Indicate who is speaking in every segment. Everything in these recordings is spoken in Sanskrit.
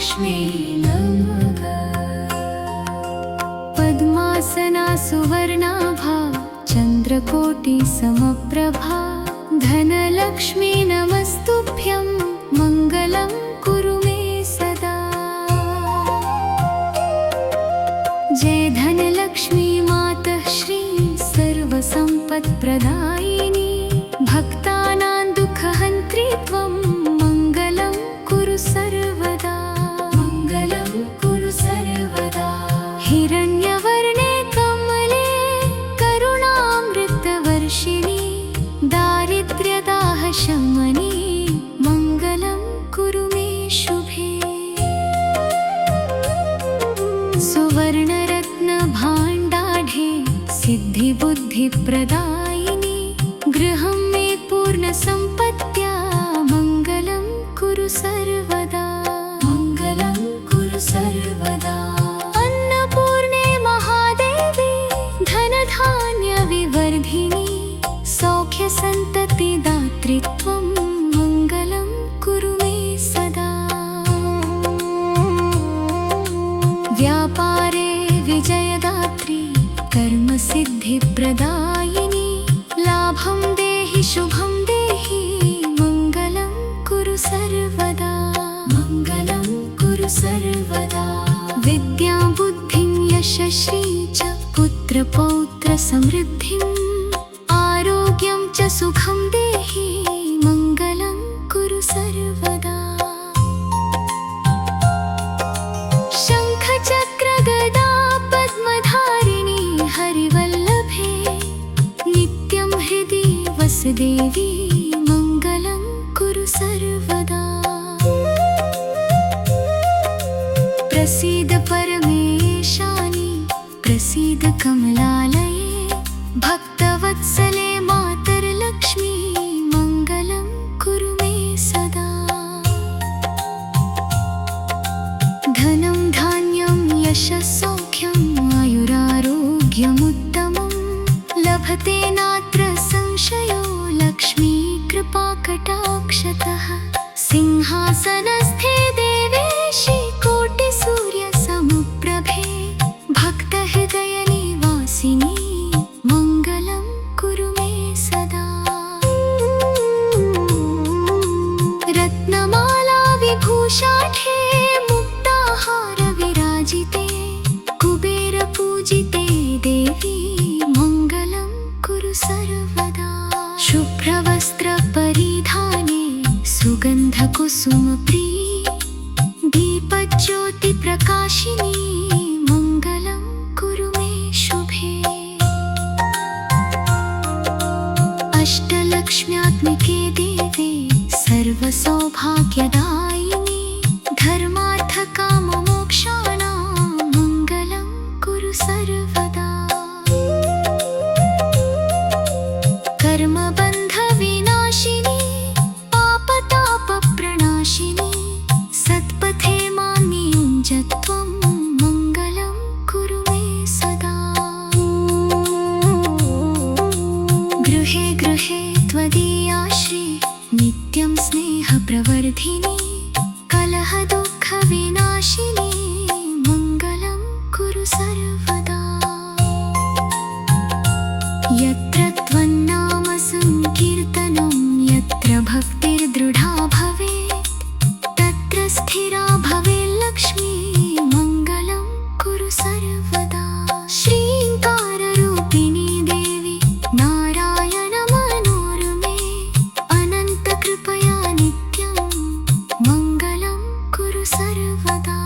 Speaker 1: लक्ष्मी नमः। पद्मासना सुवर्णाभा चन्द्रकोटि समप्रभा धनलक्ष्मी नमस्तुभ्यं मङ्गलं कुरु मे सदा। जय धनलक्ष्मी मातः श्री सर्वसम्पत्प्रदायिनी भक्तानां दुःखहन्त्री त्वं मङ्गलं कुरु सर्वदा। मङ्गलं कुरु सर्वदा। हिरण्यवर्णे कमले करुणामृतवर्षिणि दारिद्र्यदाहशमनि मङ्गलं कुरु मे शुभे। सुवर्णरत्नभाण्डाढ्ये सिद्धिबुद्धिप्रदायिनि गृहं मे पूर्णसम्पत्त्या मङ्गलं कुरु सर्वदा। मङ्गलं कुरु सर्वदा। अन्नपूर्णे महादेवी धनधान्यविवर्धिनि सौख्यसन्ततिदात्री त्वं मङ्गलं कुरु मे सदा। व्यापारे विजयदात्री कर्मसिद्धिप्रदायिनि लाभं देहि शुभं देहि मङ्गलं कुरु सर्वदा। मङ्गलं कुरु सर्वदा। विद्यां बुद्धिं यशश्री च पुत्रपौत्रसमृद्धिम् आरोग्यं च सुखं देहि मङ्गलं कुरु सर्वदा। शङ्खचक्रगदा पद्मधारिणि हरिवल्लभे नित्यं हृदि वसुदेवी मङ्गलं कुरु सर्वदा। प्रसीद परमेशानि प्रसीद कमलालये भक्तवत्सले मातर्लक्ष्मी मङ्गलं कुरु मे सदा। धनं धान्यं यशस्सौख्यम् आयुरारोग्यमुत्तमं लभते नात्र संशयो लक्ष्मी कृपाकटाक्षतः। सिंहासनस्थे देवेशि कोटिसूर्यसमुप्रभे भक्तहृदयनिवासिनी मङ्गलं कुरु मे सदा। रत्नमाला विभूषाढ्ये मुक्ताहारविराजिते कुबेरपूजिते देवी मङ्गलं कुरु सर्वदा। शुभ्रवस्त्रपरिधाने सुगन्धकुसुमप्रिये दीपज्योतिप्रकाशिनी मङ्गलं कुरु मे शुभे। अष्टलक्ष्म्यात्मिके देवे सर्वसौभाग्यदायिनि धर्मार्थकाममोक्षाणां मङ्गलं कुरु सर्वदा। कर्मबन्धविनाशिनी पापतापप्रणाशिनी सत्पथे मां नियुञ्ज त्वं मङ्गलं कुरु मे सदा। गृहे गृहे त्वदीयाश्री नित्यं स्नेहप्रवर्धिनी कलहदुःखविनाशिनी मङ्गलं कुरु सर्वदा। यत्र त्वन्नाम संकीर्तनं यत्र भक्तिर्दृढा भवेत् तत्र स्थिरा भवेल्लक्ष्मी मङ्गलं कुरु सर्वदा। श्रीङ्काररूपिणी देवी नारायणमनोरमे अनन्तकृपया नित्यं मङ्गलं कुरु सर्वदा।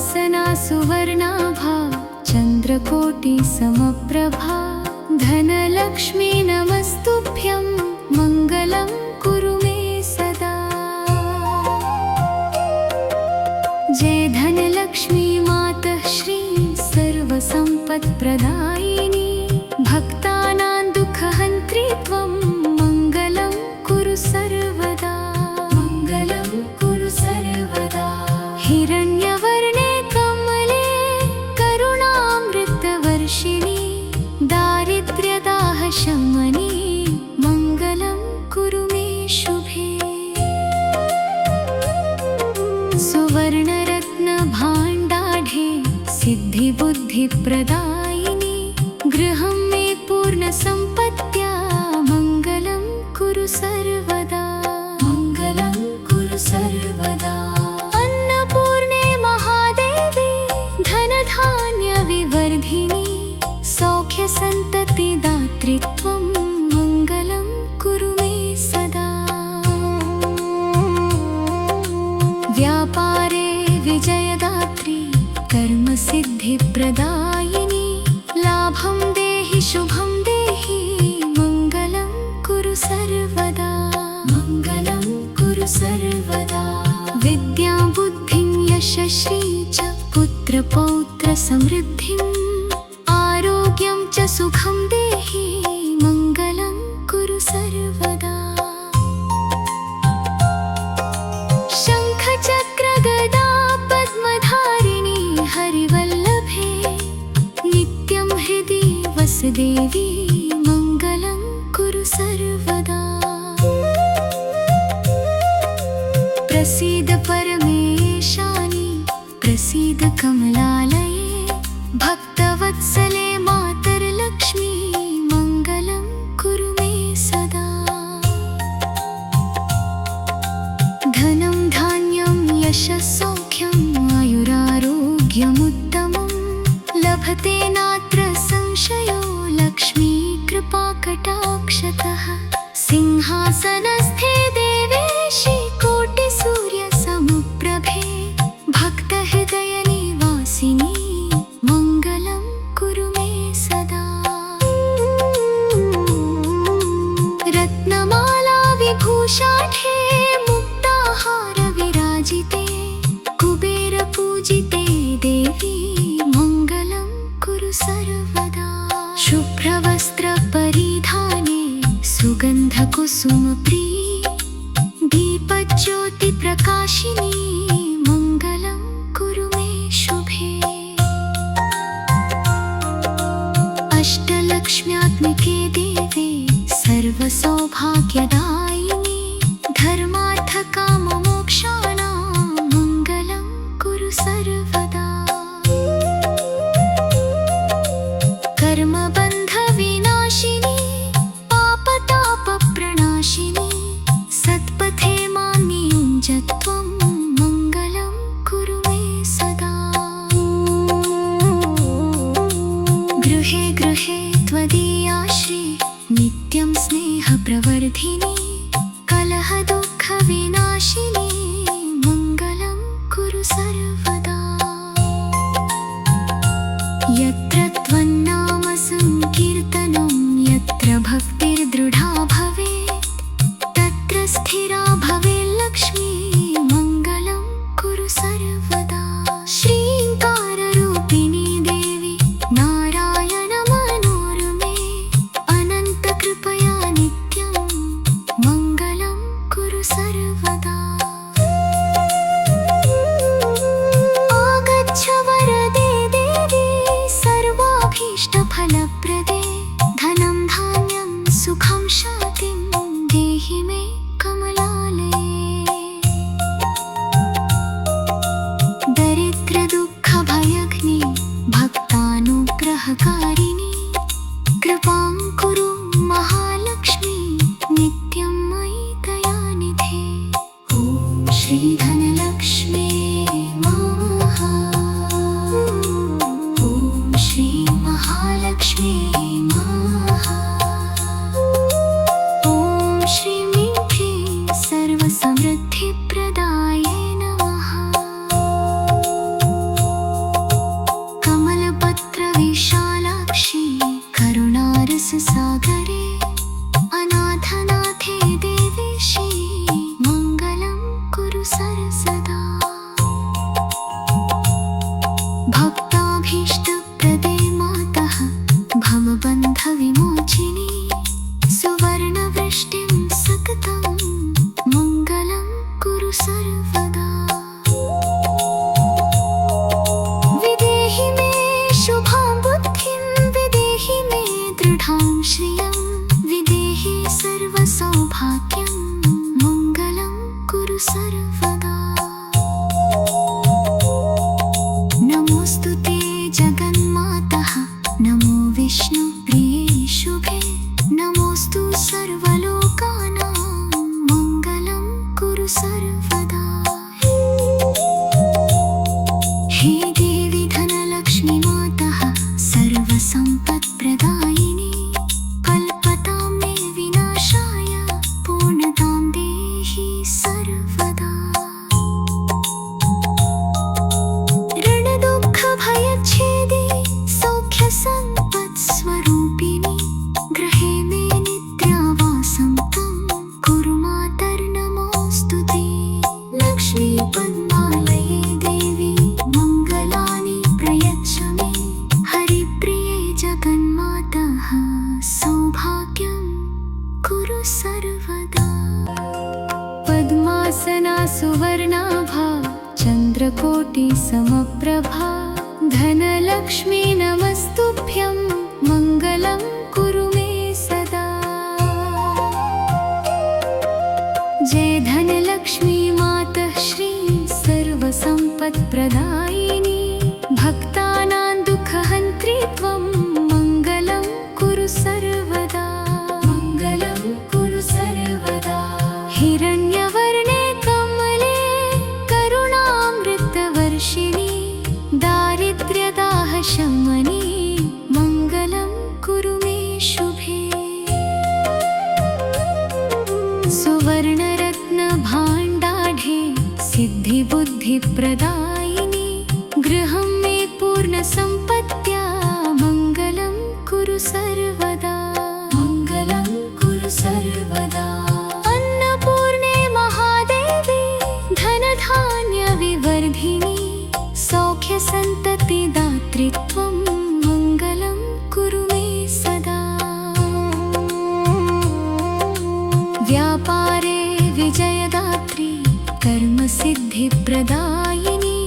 Speaker 1: सिंहासना सुवर्णाभा चन्द्रकोटि समप्रभा धनलक्ष्मी नमस्तुभ्यं मङ्गलं कुरु मे सदा। जय धनलक्ष्मी मातः श्री सर्वसम्पत्प्रदायिनी भक्तानां दुःखहन्त्री त्वं मङ्गलं कुरु सर्वदा मङ्गलं कुरु सर्वदा। हिरण्यवर्णे कमले करुणामृतवर्षिणि दारिद्र्यदाहशमनि मङ्गलं कुरु मे शुभे। सुवर्णरत्नभाण्डाढ्ये सिद्धिबुद्धिप्रदायिनि गृहं मे पूर्णसम्पत्त्या मङ्गलं कुरु सर्वदा मङ्गलं कुरु सर्वदा। अन्नपूर्णे महादेवी धनधान्यविवर्धिनि सौख्यसन्ततिदात्री त्वं मङ्गलं कुरु मे सदा। व्यापारे विजयदात्री कर्मसिद्धिप्रदायिनि लाभं देहि शुभं देहि मङ्गलं कुरु सर्वदा मङ्गलं कुरु सर्वदा। विद्यां बुद्धिं यशश्री च पुत्रपौत्रसमृद्धिम् आरोग्यं च सुखं देहि मङ्गलं कुरु सर्वदा। शङ्खचक्रगदा पद्मधारिणि हरिवल्लभे नित्यं हृदि वसुदेवी मङ्गलं कुरु सर्वदा। प्रसीद परमेशानि प्रसीद कमलालये भक्तवत्सले मातर्लक्ष्मी मङ्गलं कुरु मे सदा। धनं धान्यं यशस्सौख्यम् आयुरारोग्यमुत्तमं लभते नात्र संशयो लक्ष्मी कृपाकटाक्षतः। सिंहासनस्थे देवेशि कोटिसूर्यसमुप्रभे भक्तहृदयनिवासिनी मङ्गलं कुरु मे सदा। रत्नमाला विभूषाढ्ये मुक्ताहारविराजिते कुबेरपूजिते देवी मङ्गलं कुरु सर्वदा। शुभ्रवस्त्रपरिधाने सुगन्धकुसुमप्रिये दीपज्योतिप्रकाशिनी मङ्गलं कुरु मे शुभे। अष्टलक्ष्म्यात्मिके देवे सर्वसौभाग्यदायिनि धर्मार्थकाममोक्षाणां मङ्गलं कुरु सर्वदा। कर्मबन्धविनाशिनि पापतापप्रणाशिनि सत्पथे मां नियुञ्ज त्वं मङ्गलं कुरु मे सदा। गृहे गृहे त्वदीया श्री नित्यं स्नेहप्रवर्धिनि नमोऽस्तु ते जगन्मातः नमो विष्णुप्रिये शुभे नमोऽस्तु सर्वलोकानां मङ्गलं कुरु सर्वदा। हे देवी धनलक्ष्मी मातः सर्वसम्पत्प्रदायिनी कल्पतां मे विनाशाय पूर्णतां देहि सर्वदा। ऋणदुःखभयच्छेदी सौख्यसम्पत्स्वरूपिणी गृहे मे नित्यावासं तं कुरु मातर्नमोऽस्तु ते। लक्ष्मी पद्मालये देवी मङ्गलानि प्रयच्छ मे हरिप्रिये जगन्मातः सौभाग्यं कुरु सर्वदा। पद्मासना सुवर्णाभा चन्द्रकोटिसमप्रभा धनलक्ष्मी नमस्तुभ्यं मङ्गलं कुरु मे सदा। जय धनलक्ष्मी मातः श्री सर्वसम्पत्प्रदायिनी भक्तानां दुःखहन्त्री त्वं मङ्गलं कुरु सर्वदा। मङ्गलं कुरु सर्वदा। हिरण्यवर्णे कमले करुणामृतवर्षिणि दारिद्र्यदाहशमनि मङ्गलं कुरु मे शुभे। सुवर्णरत्नभाण्डाढ्ये सिद्धिबुद्धिप्रदायिनि गृहं मे पूर्णसम्पत्त्या मङ्गलं कुरु सर्वदा। मङ्गलं कुरु सर्वदा। अन्नपूर्णे महादेवी धनधान्यविवर्धिनि सौख्यसन्ततिदात्री त्वं मङ्गलं कुरु मे सदा। व्यापारे विजयदात्री कर्मसिद्धिप्रदायिनी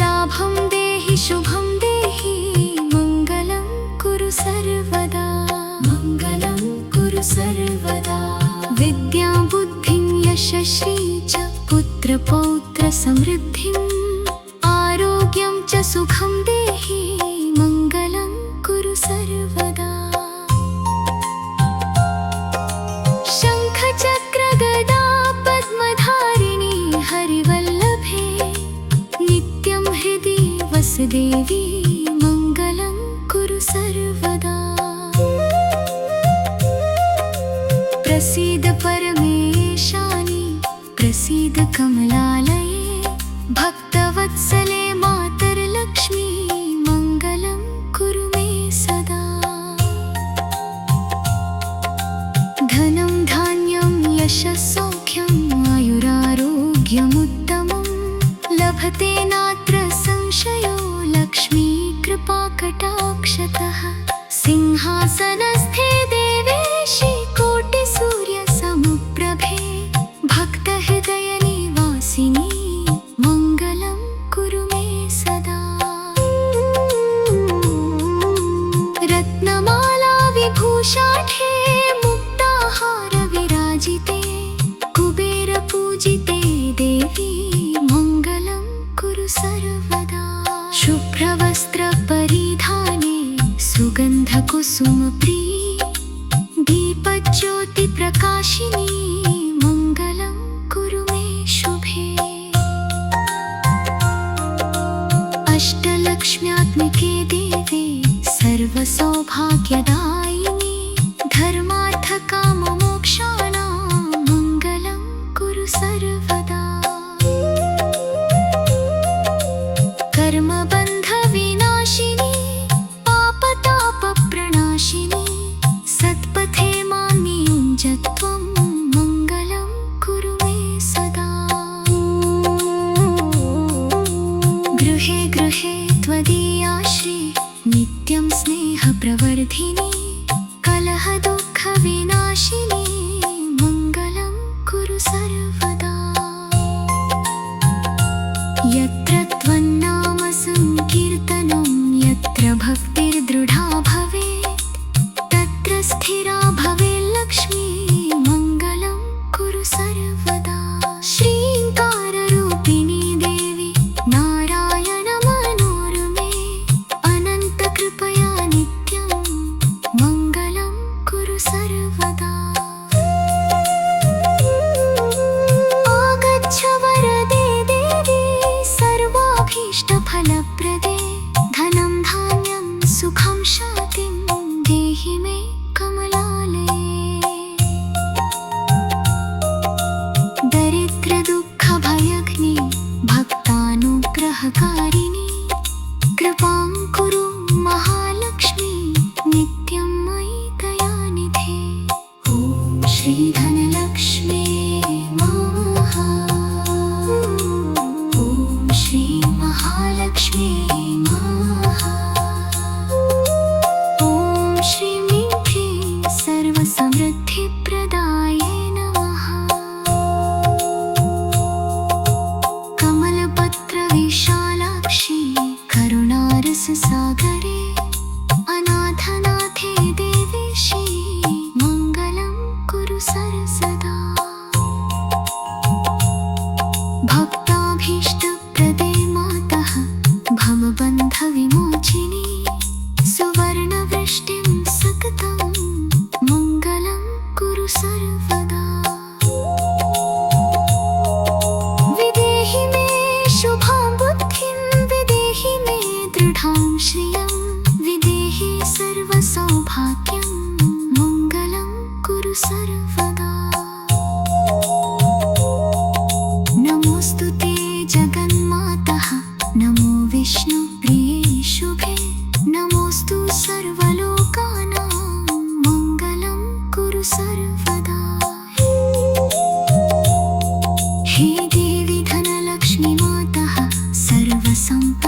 Speaker 1: लाभं देहि शुभं देहि मङ्गलं कुरु सर्वदा। मङ्गलं कुरु सर्वदा। विद्यां बुद्धिं यशश्री च पुत्रपौत्रसमृद्धिम् आरोग्यं च सुखं देहि मङ्गलं कुरु सर्वदा। शङ्खचक्रगदा पद्मधारिणी हरिवल्लभे नित्यं हृदि वसुदेवी मङ्गलं कुरु सर्वदा। प्रसीद परमेशानि प्रसीद कमलालये भक्तवत्सले मातर्लक्ष्मी मङ्गलं कुरु मे सदा। धनं धान्यं यशस्सौख्यम् आयुरारोग्यमुत्तमं लभते नात्र संशयो लक्ष्मी कृपाकटाक्षतः। सिंहासनस्थे देवेशि कोटिसूर्यसमुप्रभे भक्तहृदयनिवासिनी मङ्गलं कुरु मे सदा। रत्नमाला विभूषाढ्ये मुक्ताहारविराजिते कुबेरपूजिते देवी मङ्गलं कुरु सर्वदा। शुभ्रवस्त्रपरिधाने सुगन्धकुसुमप्रिये दीपज्योतिप्रकाशिनी मङ्गलं कुरु मे शुभे। अष्टलक्ष्म्यात्मिके देवे सर्वसौभाग्यदायिनी धर्मार्थकाममोक्षाणां मङ्गलं कुरु सर्वदा। कर्मबन्धविनाशिनी पापतापप्रणाशिनी सत्पथे मां नियुञ्ज त्वं मङ्गलं कुरु मे सदा। गृहे गृहे त्वदीया श्री नित्यं स्नेहप्रवर्धिनी कलहदुःखविनाशिनी मङ्गलं कुरु सर्वदा। यत्र त्वन्नाम संकीर्तनं यत्र भक्तिर्दृढा भवेत् तत्र स्थिरा भवेल्लक्ष्मी मङ्गलं कुरु सर्वदा। श्रीङ्काररूपिणी देवी नारायणमनोरमे प्रदे धनं धान्यं सुखं शान्तिं देहि मे कमलालये दरिद्रदुःखभयघ्नि भक्तानुग्रहकारिणि कृपां कुरु महालक्ष्मी नित्यं मयि दयानिधे ॐ श्रीधनलक्ष्मी नमः ॐ श्री महालक्ष्मी नमः ॐ श्रीमीठे सर्वसमृद्धिप्रदाये नमः कमलपत्रविशालाक्षी करुणारससागरे अनाथनाथे देवेशी मङ्गलं कुरु सर्वदा भक्ताभीष्टप्रदे मातः भवबन्धविमोचिनी सुवर्णवृष्टिं सकतं मङ्गलं कुरु सर्वदा विदेहि मे शुभां बुद्धिं विदेहि मे दृढां श्रियं विदेहि सर्वसौभाग्यं मङ्गलं कुरु सर्वदा नमोऽस्तु ते जगन्मातः नमो विष्णुप्रिये शुभे नमोऽस्तु सर्वलोकानां मङ्गलं कुरु सर्वदा हे देवी धनलक्ष्मी मातः सर्वसम्पदां